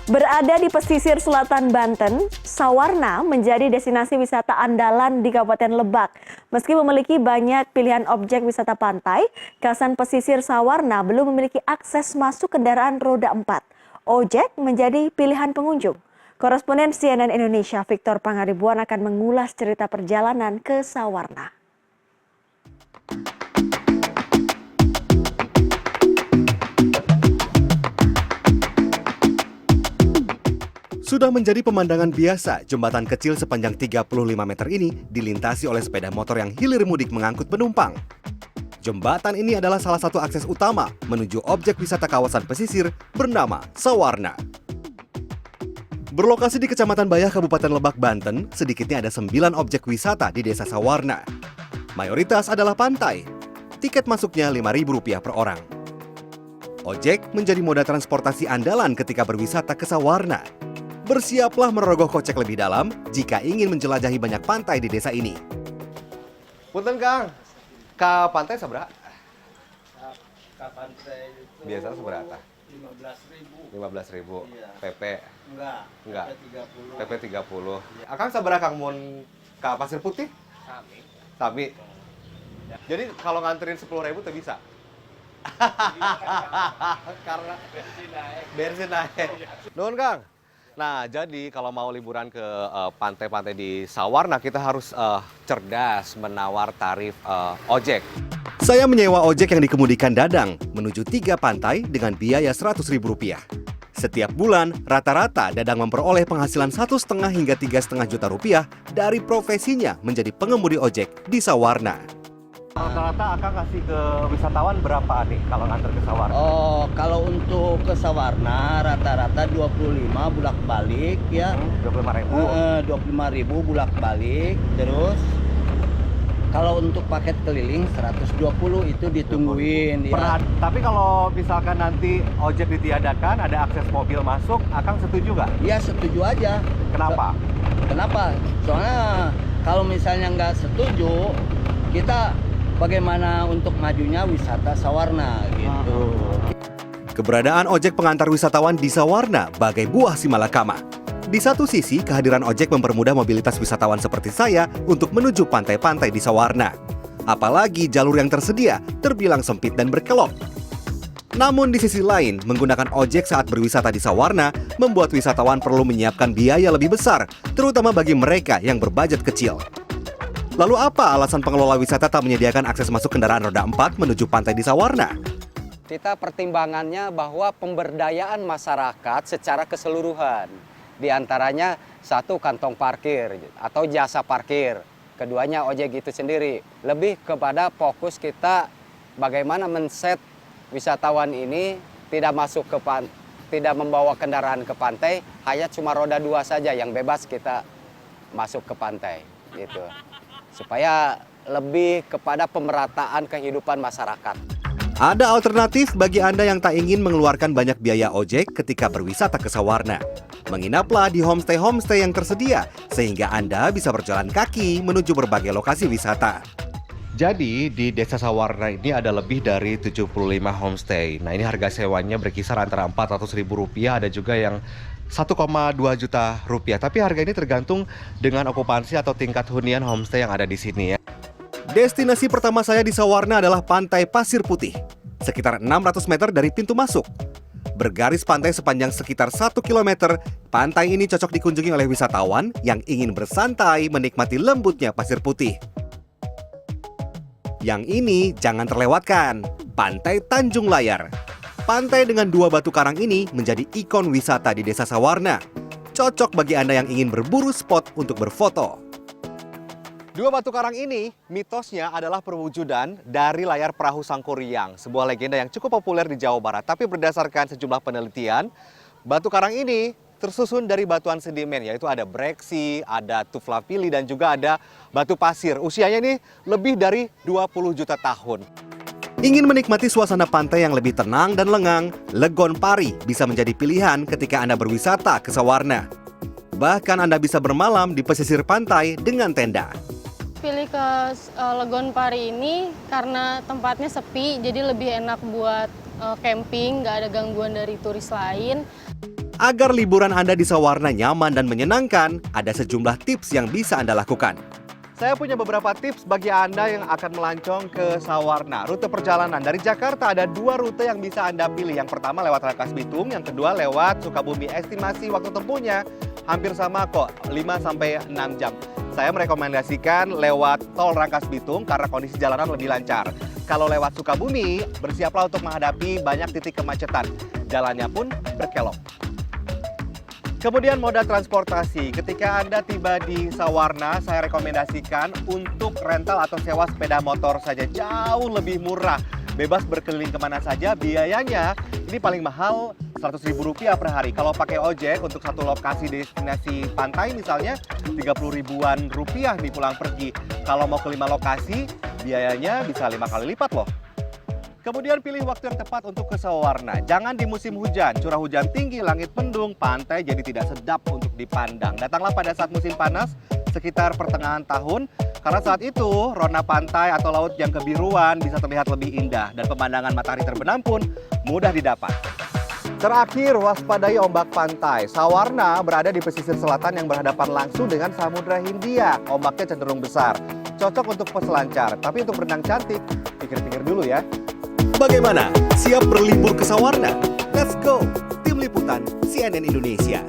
Berada di pesisir selatan Banten, Sawarna menjadi destinasi wisata andalan di Kabupaten Lebak. Meski memiliki banyak pilihan objek wisata pantai, kawasan pesisir Sawarna belum memiliki akses masuk kendaraan roda 4. Ojek menjadi pilihan pengunjung. Koresponden CNN Indonesia Victor Pangaribuan akan mengulas cerita perjalanan ke Sawarna. Sudah menjadi pemandangan biasa, jembatan kecil sepanjang 35 meter ini dilintasi oleh sepeda motor yang hilir mudik mengangkut penumpang. Jembatan ini adalah salah satu akses utama menuju objek wisata kawasan pesisir bernama Sawarna. Berlokasi di Kecamatan Bayah, Kabupaten Lebak, Banten, sedikitnya ada 9 objek wisata di Desa Sawarna. Mayoritas adalah pantai. Tiket masuknya Rp5.000 per orang. Ojek menjadi moda transportasi andalan ketika berwisata ke Sawarna. Bersiaplah merogoh kocek lebih dalam jika ingin menjelajahi banyak pantai di desa ini. Punten Kang, ke pantai seberapa? Ke pantai itu Biasa seberapa? 15.000. 15.000. Iya. PP? Enggak. PP 30. Akang seberapa Kang mun ke Pasir Putih? Sami. Jadi kalau nganterin 10.000 tuh bisa? Karena bensin naik. Nuhun Kang. Nah, jadi kalau mau liburan ke pantai-pantai di Sawarna, kita harus cerdas menawar tarif ojek. Saya menyewa ojek yang dikemudikan Dadang menuju 3 pantai dengan biaya Rp100.000. Setiap bulan, rata-rata Dadang memperoleh penghasilan 1,5 hingga 3,5 juta rupiah dari profesinya menjadi pengemudi ojek di Sawarna. Rata-rata akan kasih ke wisatawan berapa nih kalau nganter ke Sawarna? Oh, kalau untuk ke Sawarna rata-rata 25 bolak-balik ya. 25.000. 25.000 bolak-balik. Terus kalau untuk paket keliling 120 itu ditungguin ya. Tapi kalau misalkan nanti ojek ditiadakan, ada akses mobil masuk, Akang setuju nggak? Ya setuju aja. Kenapa? Kenapa? Soalnya kalau misalnya nggak setuju, kita bagaimana untuk majunya wisata Sawarna gitu. Keberadaan ojek pengantar wisatawan di Sawarna bagai buah si malakama. Di satu sisi, kehadiran ojek mempermudah mobilitas wisatawan seperti saya untuk menuju pantai-pantai di Sawarna. Apalagi jalur yang tersedia terbilang sempit dan berkelok. Namun di sisi lain, menggunakan ojek saat berwisata di Sawarna membuat wisatawan perlu menyiapkan biaya lebih besar, terutama bagi mereka yang berbudget kecil. Lalu apa alasan pengelola wisata tak menyediakan akses masuk kendaraan roda 4 menuju pantai di Sawarna? Kita pertimbangannya bahwa pemberdayaan masyarakat secara keseluruhan. Di antaranya satu kantong parkir atau jasa parkir. Keduanya ojek itu sendiri. Lebih kepada fokus kita bagaimana men-set wisatawan ini tidak masuk ke tidak membawa kendaraan ke pantai, hanya cuma roda 2 saja yang bebas kita masuk ke pantai gitu. Supaya lebih kepada pemerataan kehidupan masyarakat. Ada alternatif bagi Anda yang tak ingin mengeluarkan banyak biaya ojek ketika berwisata ke Sawarna. Menginaplah di homestay-homestay yang tersedia, sehingga Anda bisa berjalan kaki menuju berbagai lokasi wisata. Jadi, di Desa Sawarna ini ada lebih dari 75 homestay. Nah, ini harga sewanya berkisar antara Rp400.000, ada juga yang 1,2 juta rupiah. Tapi harga ini tergantung dengan okupansi atau tingkat hunian homestay yang ada di sini ya. Destinasi pertama saya di Sawarna adalah Pantai Pasir Putih, sekitar 600 meter dari pintu masuk. Bergaris pantai sepanjang sekitar 1 km, pantai ini cocok dikunjungi oleh wisatawan yang ingin bersantai menikmati lembutnya pasir putih. Yang ini jangan terlewatkan, Pantai Tanjung Layar. Pantai dengan 2 batu karang ini menjadi ikon wisata di Desa Sawarna. Cocok bagi Anda yang ingin berburu spot untuk berfoto. 2 batu karang ini, mitosnya adalah perwujudan dari layar perahu Sangkuriang, sebuah legenda yang cukup populer di Jawa Barat. Tapi berdasarkan sejumlah penelitian, batu karang ini tersusun dari batuan sedimen, yaitu ada breksi, ada tuflapili, dan juga ada batu pasir. Usianya ini lebih dari 20 juta tahun. Ingin menikmati suasana pantai yang lebih tenang dan lengang, Legon Pari bisa menjadi pilihan ketika Anda berwisata ke Sawarna. Bahkan Anda bisa bermalam di pesisir pantai dengan tenda. Pilih ke Legon Pari ini karena tempatnya sepi, jadi lebih enak buat camping, nggak ada gangguan dari turis lain. Agar liburan Anda di Sawarna nyaman dan menyenangkan, ada sejumlah tips yang bisa Anda lakukan. Saya punya beberapa tips bagi Anda yang akan melancong ke Sawarna. Rute perjalanan dari Jakarta ada 2 rute yang bisa Anda pilih. Yang pertama lewat Rangkas Bitung, yang kedua lewat Sukabumi. Estimasi waktu tempuhnya hampir sama kok, 5-6 jam. Saya merekomendasikan lewat tol Rangkas Bitung karena kondisi jalanan lebih lancar. Kalau lewat Sukabumi, bersiaplah untuk menghadapi banyak titik kemacetan. Jalannya pun berkelok. Kemudian moda transportasi. Ketika Anda tiba di Sawarna, saya rekomendasikan untuk rental atau sewa sepeda motor saja. Jauh lebih murah. Bebas berkeliling kemana saja, biayanya ini paling mahal Rp100.000 per hari. Kalau pakai ojek untuk satu lokasi destinasi pantai misalnya, 30 ribuan rupiah nih pulang pergi. Kalau mau ke 5 lokasi, biayanya bisa 5 kali lipat loh. Kemudian pilih waktu yang tepat untuk ke Sawarna. Jangan di musim hujan, curah hujan tinggi, langit mendung, pantai jadi tidak sedap untuk dipandang. Datanglah pada saat musim panas, sekitar pertengahan tahun, karena saat itu rona pantai atau laut yang kebiruan bisa terlihat lebih indah dan pemandangan matahari terbenam pun mudah didapat. Terakhir, waspadai ombak pantai. Sawarna berada di pesisir selatan yang berhadapan langsung dengan Samudra Hindia. Ombaknya cenderung besar, cocok untuk peselancar, tapi untuk berenang cantik, pikir-pikir dulu ya. Bagaimana? Siap berlibur ke Sawarna? Let's go! Tim Liputan CNN Indonesia.